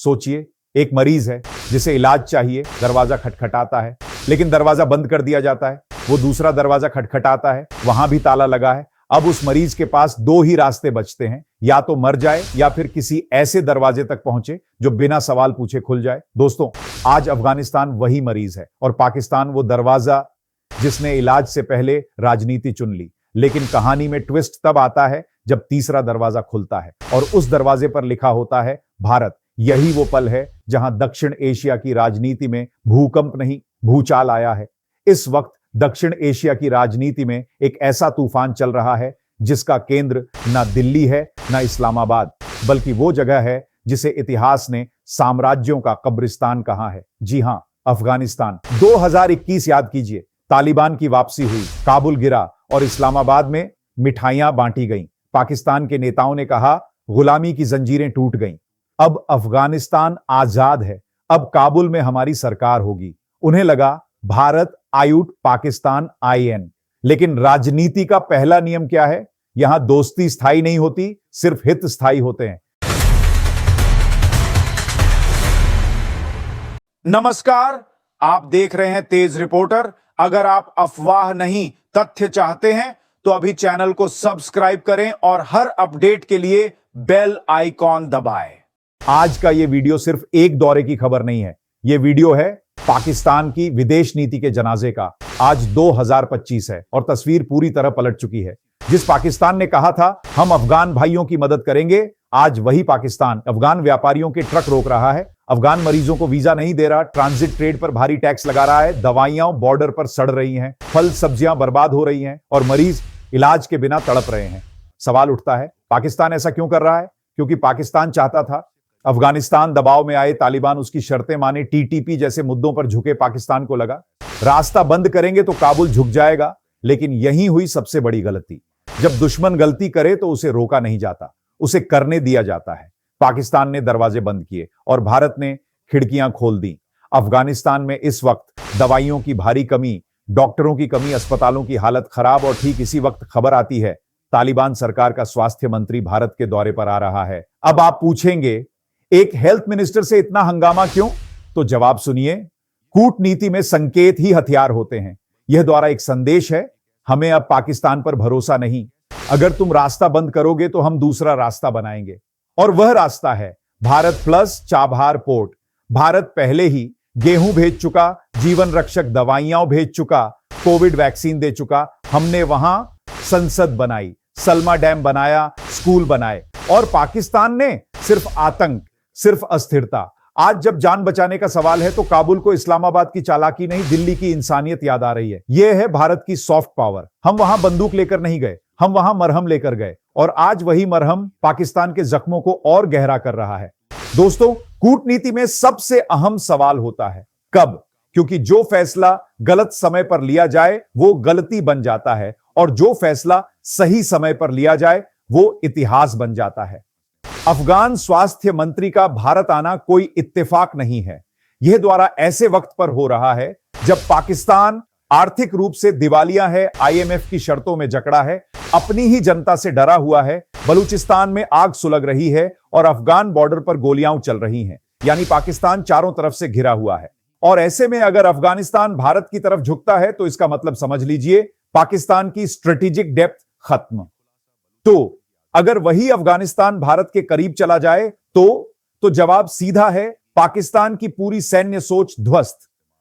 सोचिए, एक मरीज है जिसे इलाज चाहिए, दरवाजा खटखटाता है, लेकिन दरवाजा बंद कर दिया जाता है। वो दूसरा दरवाजा खटखटाता है, वहां भी ताला लगा है। अब उस मरीज के पास दो ही रास्ते बचते हैं, या तो मर जाए या फिर किसी ऐसे दरवाजे तक पहुंचे जो बिना सवाल पूछे खुल जाए। दोस्तों, आज अफगानिस्तान वही मरीज है और पाकिस्तान वो दरवाजा जिसने इलाज से पहले राजनीति चुन ली। लेकिन कहानी में ट्विस्ट तब आता है जब तीसरा दरवाजा खुलता है और उस दरवाजे पर लिखा होता है भारत। यही वो पल है जहां दक्षिण एशिया की राजनीति में भूकंप नहीं, भूचाल आया है। इस वक्त दक्षिण एशिया की राजनीति में एक ऐसा तूफान चल रहा है जिसका केंद्र ना दिल्ली है ना इस्लामाबाद, बल्कि वो जगह है जिसे इतिहास ने साम्राज्यों का कब्रिस्तान कहा है। जी हां, अफगानिस्तान। 2021 याद कीजिए, तालिबान की वापसी हुई, काबुल गिरा और इस्लामाबाद में मिठाइयां बांटी गईं। पाकिस्तान के नेताओं ने कहा गुलामी की जंजीरें टूट गईं। अब अफगानिस्तान आजाद है, अब काबुल में हमारी सरकार होगी। उन्हें लगा भारत आयुट पाकिस्तान IN। लेकिन राजनीति का पहला नियम क्या है? यहां दोस्ती स्थायी नहीं होती, सिर्फ हित स्थायी होते हैं। नमस्कार, आप देख रहे हैं तेज रिपोर्टर। अगर आप अफवाह नहीं तथ्य चाहते हैं तो अभी चैनल को सब्सक्राइब करें और हर अपडेट के लिए बेल आइकॉन दबाएं। आज का यह वीडियो सिर्फ एक दौरे की खबर नहीं है, यह वीडियो है पाकिस्तान की विदेश नीति के जनाजे का। आज 2025 है और तस्वीर पूरी तरह पलट चुकी है। जिस पाकिस्तान ने कहा था हम अफगान भाइयों की मदद करेंगे, आज वही पाकिस्तान अफगान व्यापारियों के ट्रक रोक रहा है, अफगान मरीजों को वीजा नहीं दे रहा, ट्रांजिट ट्रेड पर भारी टैक्स लगा रहा है, दवाइयां बॉर्डर पर सड़ रही हैं, फल सब्जियां बर्बाद हो रही हैं और मरीज इलाज के बिना तड़प रहे हैं। सवाल उठता है, पाकिस्तान ऐसा क्यों कर रहा है? क्योंकि पाकिस्तान चाहता था अफगानिस्तान दबाव में आए, तालिबान उसकी शर्तें माने, TTP जैसे मुद्दों पर झुके। पाकिस्तान को लगा रास्ता बंद करेंगे तो काबुल झुक जाएगा, लेकिन यही हुई सबसे बड़ी गलती। जब दुश्मन गलती करे तो उसे रोका नहीं जाता, उसे करने दिया जाता है। पाकिस्तान ने दरवाजे बंद किए और भारत ने खिड़कियां खोल दी। अफगानिस्तान में इस वक्त दवाइयों की भारी कमी, डॉक्टरों की कमी, अस्पतालों की हालत खराब और ठीक इसी वक्त खबर आती है तालिबान सरकार का स्वास्थ्य मंत्री भारत के दौरे पर आ रहा है। अब आप पूछेंगे एक हेल्थ मिनिस्टर से इतना हंगामा क्यों? तो जवाब सुनिए, कूटनीति में संकेत ही हथियार होते हैं। यह द्वारा एक संदेश है, हमें अब पाकिस्तान पर भरोसा नहीं। अगर तुम रास्ता बंद करोगे तो हम दूसरा रास्ता बनाएंगे और वह रास्ता है Bharat plus Chabahar port. Bharat पहले ही गेहूं भेज चुका, जीवन रक्षक दवाइयां भेज चुका, कोविड वैक्सीन दे चुका। हमने वहां संसद बनाई, सलमा डैम बनाया, स्कूल बनाए और पाकिस्तान ने सिर्फ आतंक, सिर्फ अस्थिरता। आज जब जान बचाने का सवाल है तो काबुल को इस्लामाबाद की चालाकी नहीं, दिल्ली की इंसानियत याद आ रही है। यह है भारत की सॉफ्ट पावर। हम वहां बंदूक लेकर नहीं गए, हम वहां मरहम लेकर गए और आज वही मरहम पाकिस्तान के जख्मों को और गहरा कर रहा है। दोस्तों, कूटनीति में सबसे अहम सवाल होता है कब, क्योंकि जो फैसला गलत समय पर लिया जाए वो गलती बन जाता है और जो फैसला सही समय पर लिया जाए वो इतिहास बन जाता है। अफगान स्वास्थ्य मंत्री का भारत आना कोई इत्तेफाक नहीं है। यह द्वारा ऐसे वक्त पर हो रहा है जब पाकिस्तान आर्थिक रूप से दिवालिया है, IMF की शर्तों में जकड़ा है, अपनी ही जनता से डरा हुआ है, बलूचिस्तान में आग सुलग रही है और अफगान बॉर्डर पर गोलियां चल रही हैं। यानी पाकिस्तान चारों तरफ से घिरा हुआ है और ऐसे में अगर अफगानिस्तान भारत की तरफ झुकता है तो इसका मतलब समझ लीजिए पाकिस्तान की स्ट्रेटेजिक डेप्थ खत्म। तो अगर वही अफगानिस्तान भारत के करीब चला जाए तो जवाब सीधा है, पाकिस्तान की पूरी सैन्य सोच ध्वस्त।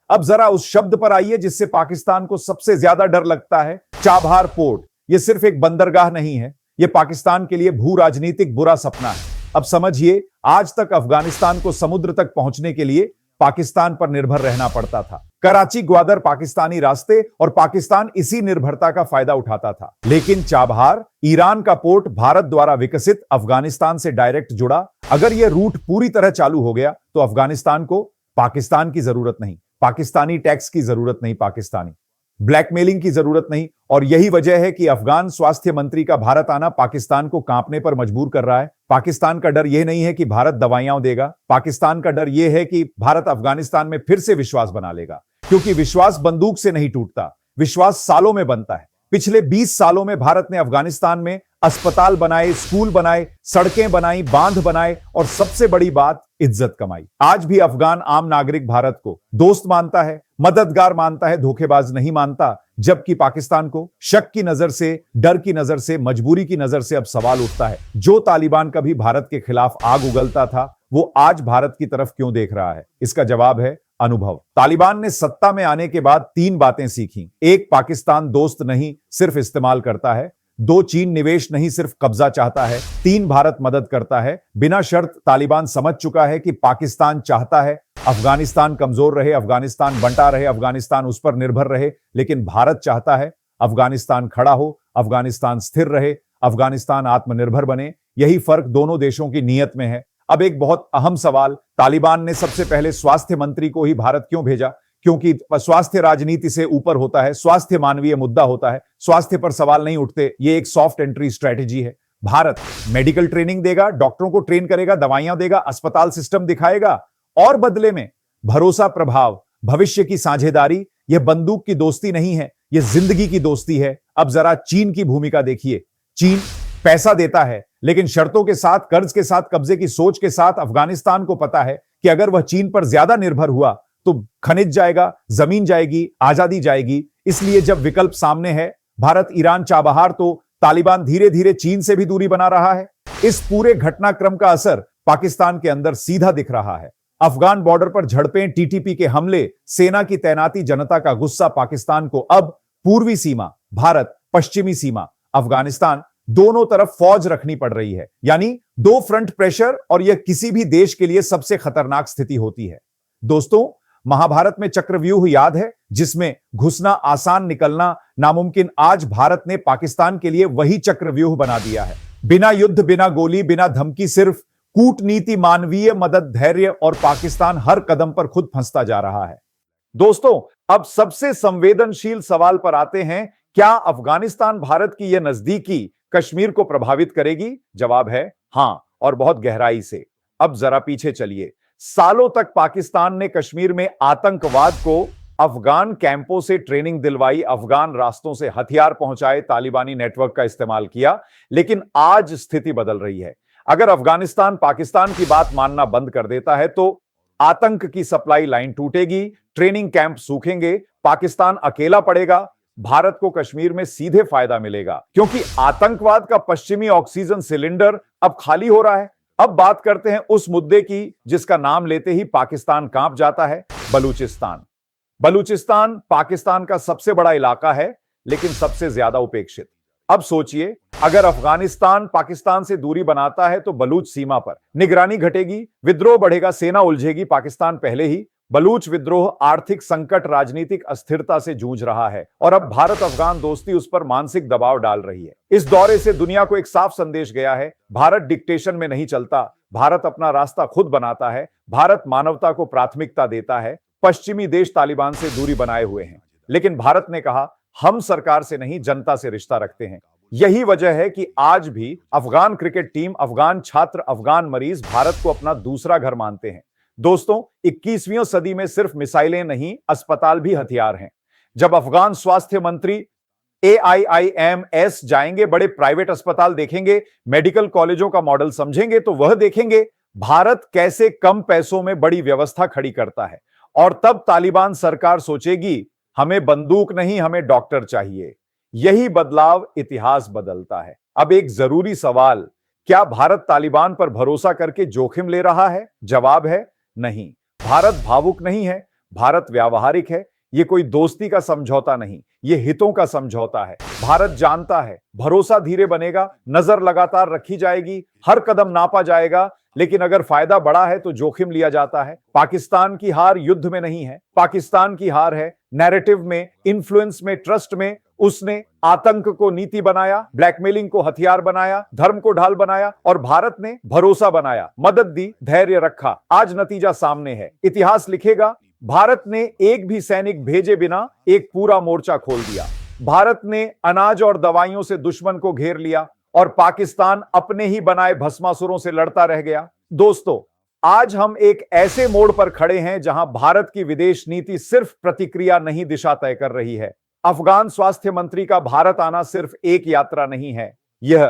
अब जरा उस शब्द पर आइए जिससे पाकिस्तान को सबसे ज्यादा डर लगता है, चाबहार पोर्ट। यह सिर्फ एक बंदरगाह नहीं है, यह पाकिस्तान के लिए भू राजनीतिक बुरा सपना है। अब समझिए, आज तक अफगानिस्तान को समुद्र तक पहुंचने के लिए पाकिस्तान पर निर्भर रहना पड़ता था। कराची ग्वादर पाकिस्तानी रास्ते और पाकिस्तान इसी निर्भरता का फायदा उठाता था। लेकिन चाबहार, ईरान का पोर्ट, भारत द्वारा विकसित, अफगानिस्तान से डायरेक्ट जुड़ा। अगर यह रूट पूरी तरह चालू हो गया तो अफगानिस्तान को पाकिस्तान की जरूरत नहीं, पाकिस्तानी टैक्स की जरूरत नहीं, पाकिस्तानी ब्लैकमेलिंग की जरूरत नहीं। और यही वजह है कि अफगान स्वास्थ्य मंत्री का भारत आना पाकिस्तान को कांपने पर मजबूर कर रहा है। पाकिस्तान का डर यह नहीं है कि भारत दवाइयां देगा, पाकिस्तान का डर यह है कि भारत अफगानिस्तान में फिर से विश्वास बना लेगा। क्योंकि विश्वास बंदूक से नहीं टूटता, विश्वास सालों में बनता है। पिछले 20 सालों में भारत ने अफगानिस्तान में अस्पताल बनाए, स्कूल बनाए, सड़कें बनाई, बांध बनाए और सबसे बड़ी बात, इज्जत कमाई। आज भी अफगान आम नागरिक भारत को दोस्त मानता है, मददगार मानता है, धोखेबाज नहीं मानता। जबकि पाकिस्तान को शक की नजर से, डर की नजर से, मजबूरी की नजर से अब सवाल उठता है, जो तालिबान कभी भारत के खिलाफ आग उगलता था, वो आज भारत की तरफ क्यों देख रहा है? इसका जवाब है अनुभव। तालिबान ने सत्ता में आने के बाद 3 बातें सीखी। 1, पाकिस्तान दोस्त नहीं, सिर्फ इस्तेमाल करता है। 2, चीन निवेश नहीं, सिर्फ कब्जा चाहता है। 3, भारत मदद करता है। बिना शर्त तालिबान समझ चुका है कि पाकिस्तान चाहता है अफगानिस्तान कमजोर रहे, अफगानिस्तान बंटा रहे, अफगानिस्तान उस पर निर्भर रहे, लेकिन भारत चाहता है अफगानिस्तान खड़ा हो, अफगानिस्तान स्थिर रहे, अफगानिस्तान आत्मनिर्भर बने। यही फर्क दोनों देशों की नीयत में है। अब एक बहुत अहम सवाल, तालिबान ने सबसे पहले स्वास्थ्य मंत्री को ही भारत क्यों भेजा? क्योंकि स्वास्थ्य राजनीति से ऊपर होता है, स्वास्थ्य मानवीय मुद्दा होता है, स्वास्थ्य पर सवाल नहीं उठते। ये एक सॉफ्ट एंट्री स्ट्रेटेजी है। भारत मेडिकल ट्रेनिंग देगा, डॉक्टरों को ट्रेन करेगा, दवाइयां देगा, अस्पताल सिस्टम दिखाएगा और बदले में भरोसा, प्रभाव, भविष्य की साझेदारी। यह बंदूक की दोस्ती नहीं है, यह जिंदगी की दोस्ती है। अब जरा चीन की भूमिका देखिए। चीन पैसा देता है, लेकिन शर्तों के साथ, कर्ज के साथ, कब्जे की सोच के साथ। अफगानिस्तान को पता है कि अगर वह चीन पर ज्यादा निर्भर हुआ तो खनिज जाएगा, जमीन जाएगी, आजादी जाएगी। इसलिए जब विकल्प सामने है, भारत ईरान चाबहार, तो तालिबान धीरे धीरे चीन से भी दूरी बना रहा है। इस पूरे घटनाक्रम का असर पाकिस्तान के अंदर सीधा दिख रहा है। अफगान बॉर्डर पर झड़पें, टीटीपी के हमले, सेना की तैनाती, जनता का गुस्सा। पाकिस्तान को अब पूर्वी सीमा भारत, पश्चिमी सीमा अफगानिस्तान, दोनों तरफ फौज रखनी पड़ रही है। यानी 2 फ्रंट प्रेशर, और यह किसी भी देश के लिए सबसे खतरनाक स्थिति होती है। दोस्तों, महाभारत में चक्रव्यूह याद है, जिसमें घुसना आसान, निकलना नामुमकिन। आज भारत ने पाकिस्तान के लिए वही चक्रव्यूह बना दिया है। बिना युद्ध, बिना गोली, बिना धमकी, सिर्फ कूटनीति, मानवीय मदद, धैर्य, और पाकिस्तान हर कदम पर खुद फंसता जा रहा है। दोस्तों, अब सबसे संवेदनशील सवाल पर आते हैं। क्या अफगानिस्तान भारत की यह नजदीकी कश्मीर को प्रभावित करेगी? जवाब है हां, और बहुत गहराई से। अब जरा पीछे चलिए। सालों तक पाकिस्तान ने कश्मीर में आतंकवाद को अफगान कैंपों से ट्रेनिंग दिलवाई, अफगान रास्तों से हथियार पहुंचाए, तालिबानी नेटवर्क का इस्तेमाल किया। लेकिन आज स्थिति बदल रही है। अगर अफगानिस्तान पाकिस्तान की बात मानना बंद कर देता है तो आतंक की सप्लाई लाइन टूटेगी, ट्रेनिंग कैंप सूखेंगे, पाकिस्तान अकेला पड़ेगा। भारत को कश्मीर में सीधे फायदा मिलेगा, क्योंकि आतंकवाद का पश्चिमी ऑक्सीजन सिलेंडर अब खाली हो रहा है। अब बात करते हैं उस मुद्दे की जिसका नाम लेते ही पाकिस्तान कांप जाता है, बलूचिस्तान। बलूचिस्तान पाकिस्तान का सबसे बड़ा इलाका है, लेकिन सबसे ज्यादा उपेक्षित। अब सोचिए, अगर अफगानिस्तान पाकिस्तान से दूरी बनाता है तो बलूच सीमा पर निगरानी घटेगी, विद्रोह बढ़ेगा, सेना उलझेगी। पाकिस्तान पहले ही बलूच विद्रोह, आर्थिक संकट, राजनीतिक अस्थिरता से जूझ रहा है, और अब भारत अफगान दोस्ती उस पर मानसिक दबाव डाल रही है। इस दौरे से दुनिया को एक साफ संदेश गया है, भारत डिक्टेशन में नहीं चलता, भारत अपना रास्ता खुद बनाता है, भारत मानवता को प्राथमिकता देता है। पश्चिमी देश तालिबान से दूरी बनाए हुए हैं, लेकिन भारत ने कहा हम सरकार से नहीं, जनता से रिश्ता रखते हैं। यही वजह है कि आज भी अफगान क्रिकेट टीम, अफगान छात्र, अफगान मरीज भारत को अपना दूसरा घर मानते हैं। दोस्तों, 21वीं सदी में सिर्फ मिसाइलें नहीं, अस्पताल भी हथियार हैं। जब अफगान स्वास्थ्य मंत्री AIIMS जाएंगे, बड़े प्राइवेट अस्पताल देखेंगे, मेडिकल कॉलेजों का मॉडल समझेंगे, तो वह देखेंगे भारत कैसे कम पैसों में बड़ी व्यवस्था खड़ी करता है। और तब तालिबान सरकार सोचेगी हमें बंदूक नहीं, हमें डॉक्टर चाहिए। यही बदलाव इतिहास बदलता है। अब एक जरूरी सवाल, क्या भारत तालिबान पर भरोसा करके जोखिम ले रहा है? जवाब है नहीं। भारत भावुक नहीं है, भारत व्यावहारिक है। यह कोई दोस्ती का समझौता नहीं, यह हितों का समझौता है। भारत जानता है भरोसा धीरे बनेगा, नजर लगातार रखी जाएगी, हर कदम नापा जाएगा, लेकिन अगर फायदा बड़ा है तो जोखिम लिया जाता है। पाकिस्तान की हार युद्ध में नहीं है, पाकिस्तान की हार है नैरेटिव में, इन्फ्लुएंस में, ट्रस्ट में। उसने आतंक को नीति बनाया, ब्लैकमेलिंग को हथियार बनाया, धर्म को ढाल बनाया, और भारत ने भरोसा बनाया, मदद दी, धैर्य रखा। आज नतीजा सामने है। इतिहास लिखेगा भारत ने एक भी सैनिक भेजे बिना एक पूरा मोर्चा खोल दिया। भारत ने अनाज और दवाइयों से दुश्मन को घेर लिया, और पाकिस्तान अपने ही बनाए भस्मासुरों से लड़ता रह गया। दोस्तों, आज हम एक ऐसे मोड़ पर खड़े हैं जहां भारत की विदेश नीति सिर्फ प्रतिक्रिया नहीं, दिशा तय कर रही है। अफगान स्वास्थ्य मंत्री का भारत आना सिर्फ एक यात्रा नहीं है, यह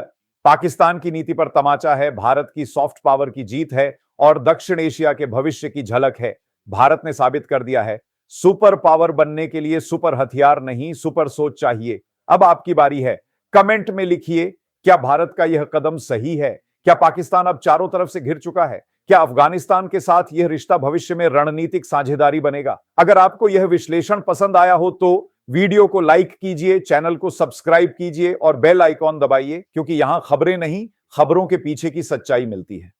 पाकिस्तान की नीति पर तमाचा है, भारत की सॉफ्ट पावर की जीत है और दक्षिण एशिया के भविष्य की झलक है। भारत ने साबित कर दिया है, सुपर पावर बनने के लिए सुपर हथियार नहीं, सुपर सोच चाहिए। अब आपकी बारी है, कमेंट में लिखिए, क्या भारत का यह कदम सही है? क्या पाकिस्तान अब चारों तरफ से घिर चुका है? क्या अफगानिस्तान के साथ यह रिश्ता भविष्य में रणनीतिक साझेदारी बनेगा? अगर आपको यह विश्लेषण पसंद आया हो तो वीडियो को लाइक कीजिए, चैनल को सब्सक्राइब कीजिए और बेल आइकॉन दबाइए, क्योंकि यहां खबरें नहीं, खबरों के पीछे की सच्चाई मिलती है।